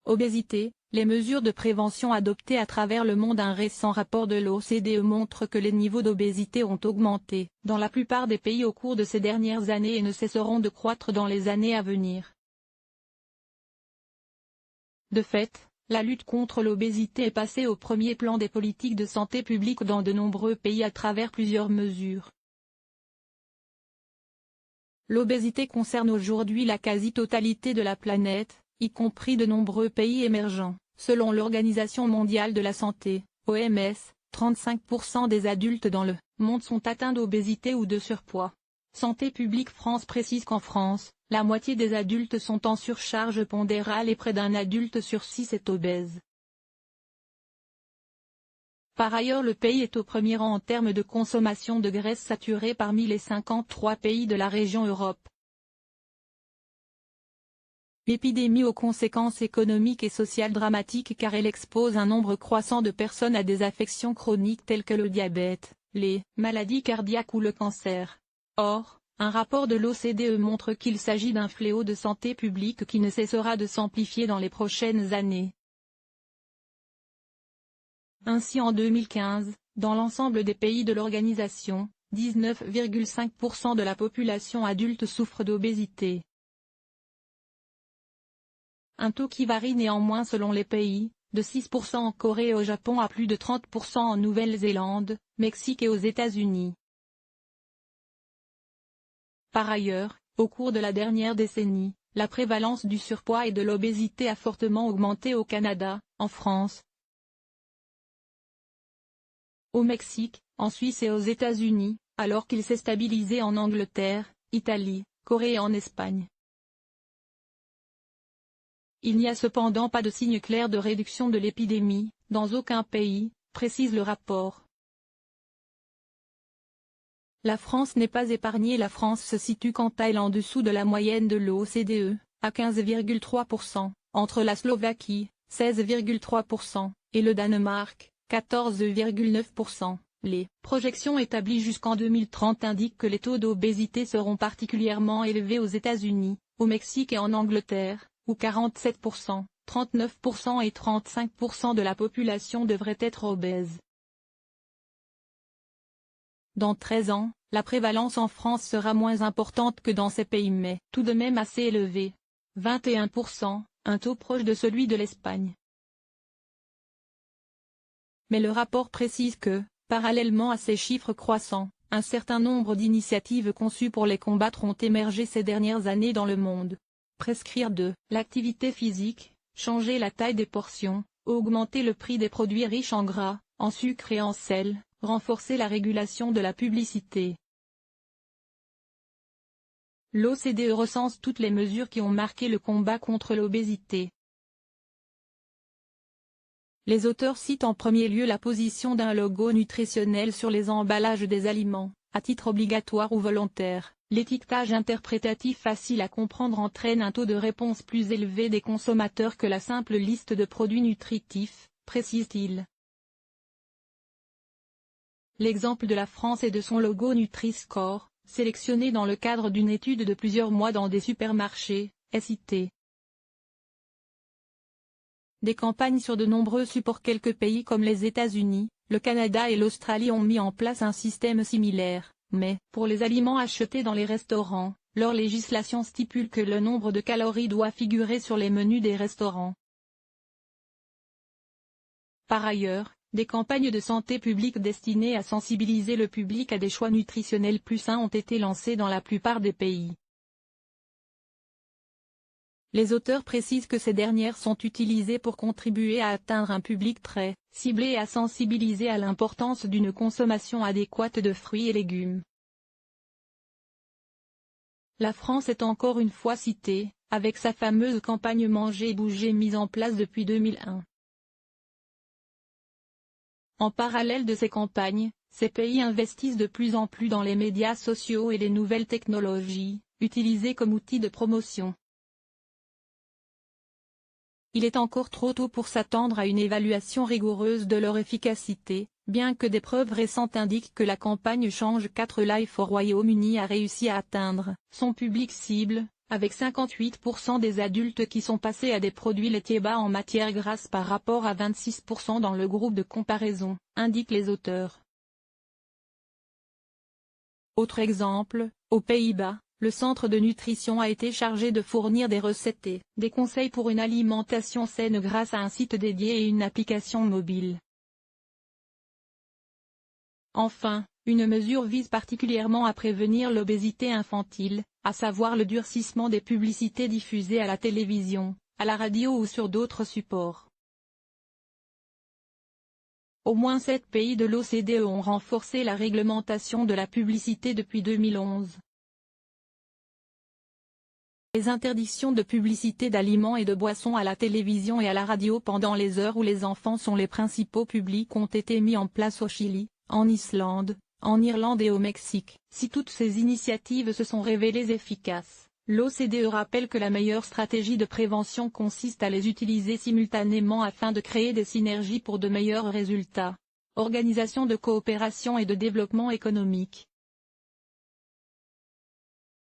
Obésité, les mesures de prévention adoptées à travers le monde. Un récent rapport de l'OCDE montre que les niveaux d'obésité ont augmenté dans la plupart des pays au cours de ces dernières années et ne cesseront de croître dans les années à venir. De fait, la lutte contre l'obésité est passée au premier plan des politiques de santé publique dans de nombreux pays à travers plusieurs mesures. L'obésité concerne aujourd'hui la quasi-totalité de la planète, y compris de nombreux pays émergents. Selon l'Organisation mondiale de la santé, OMS, 35% des adultes dans le monde sont atteints d'obésité ou de surpoids. Santé publique France précise qu'en France, la moitié des adultes sont en surcharge pondérale et près d'un adulte sur 6 est obèse. Par ailleurs, le pays est au premier rang en termes de consommation de graisse saturée parmi les 53 pays de la région Europe. L'épidémie aux conséquences économiques et sociales dramatiques car elle expose un nombre croissant de personnes à des affections chroniques telles que le diabète, les maladies cardiaques ou le cancer. Or, un rapport de l'OCDE montre qu'il s'agit d'un fléau de santé publique qui ne cessera de s'amplifier dans les prochaines années. Ainsi en 2015, dans l'ensemble des pays de l'organisation, 19,5% de la population adulte souffre d'obésité. Un taux qui varie néanmoins selon les pays, de 6% en Corée et au Japon à plus de 30% en Nouvelle-Zélande, Mexique et aux États-Unis. Par ailleurs, au cours de la dernière décennie, la prévalence du surpoids et de l'obésité a fortement augmenté au Canada, en France, au Mexique, en Suisse et aux États-Unis, alors qu'il s'est stabilisé en Angleterre, Italie, Corée et en Espagne. Il n'y a cependant pas de signe clair de réduction de l'épidémie, dans aucun pays, précise le rapport. La France n'est pas épargnée. La France se situe quant à elle en dessous de la moyenne de l'OCDE, à 15,3%, entre la Slovaquie, 16,3%, et le Danemark, 14,9%. Les projections établies jusqu'en 2030 indiquent que les taux d'obésité seront particulièrement élevés aux États-Unis, au Mexique et en Angleterre, où 47%, 39% et 35% de la population devrait être obèse. Dans 13 ans, la prévalence en France sera moins importante que dans ces pays mais tout de même assez élevée. 21%, un taux proche de celui de l'Espagne. Mais le rapport précise que, parallèlement à ces chiffres croissants, un certain nombre d'initiatives conçues pour les combattre ont émergé ces dernières années dans le monde. Prescrire de l'activité physique, changer la taille des portions, augmenter le prix des produits riches en gras, en sucre et en sel, renforcer la régulation de la publicité. L'OCDE recense toutes les mesures qui ont marqué le combat contre l'obésité. Les auteurs citent en premier lieu la position d'un logo nutritionnel sur les emballages des aliments, à titre obligatoire ou volontaire. L'étiquetage interprétatif facile à comprendre entraîne un taux de réponse plus élevé des consommateurs que la simple liste de produits nutritifs, précise-t-il. L'exemple de la France et de son logo Nutri-Score, sélectionné dans le cadre d'une étude de plusieurs mois dans des supermarchés, est cité. Des campagnes sur de nombreux supports. Quelques pays comme les États-Unis, le Canada et l'Australie ont mis en place un système similaire. Mais, pour les aliments achetés dans les restaurants, leur législation stipule que le nombre de calories doit figurer sur les menus des restaurants. Par ailleurs, des campagnes de santé publique destinées à sensibiliser le public à des choix nutritionnels plus sains ont été lancées dans la plupart des pays. Les auteurs précisent que ces dernières sont utilisées pour contribuer à atteindre un public très ciblé et à sensibiliser à l'importance d'une consommation adéquate de fruits et légumes. La France est encore une fois citée, avec sa fameuse campagne Manger et bouger mise en place depuis 2001. En parallèle de ces campagnes, ces pays investissent de plus en plus dans les médias sociaux et les nouvelles technologies, utilisées comme outils de promotion. Il est encore trop tôt pour s'attendre à une évaluation rigoureuse de leur efficacité, bien que des preuves récentes indiquent que la campagne Change 4 Life au Royaume-Uni a réussi à atteindre son public cible, avec 58% des adultes qui sont passés à des produits laitiers bas en matière grasse par rapport à 26% dans le groupe de comparaison, indiquent les auteurs. Autre exemple, aux Pays-Bas, le centre de nutrition a été chargé de fournir des recettes et des conseils pour une alimentation saine grâce à un site dédié et une application mobile. Enfin, une mesure vise particulièrement à prévenir l'obésité infantile, à savoir le durcissement des publicités diffusées à la télévision, à la radio ou sur d'autres supports. Au moins 7 pays de l'OCDE ont renforcé la réglementation de la publicité depuis 2011. Les interdictions de publicité d'aliments et de boissons à la télévision et à la radio pendant les heures où les enfants sont les principaux publics ont été mis en place au Chili, en Islande, en Irlande et au Mexique. Si toutes ces initiatives se sont révélées efficaces, l'OCDE rappelle que la meilleure stratégie de prévention consiste à les utiliser simultanément afin de créer des synergies pour de meilleurs résultats. Organisation de coopération et de développement économique.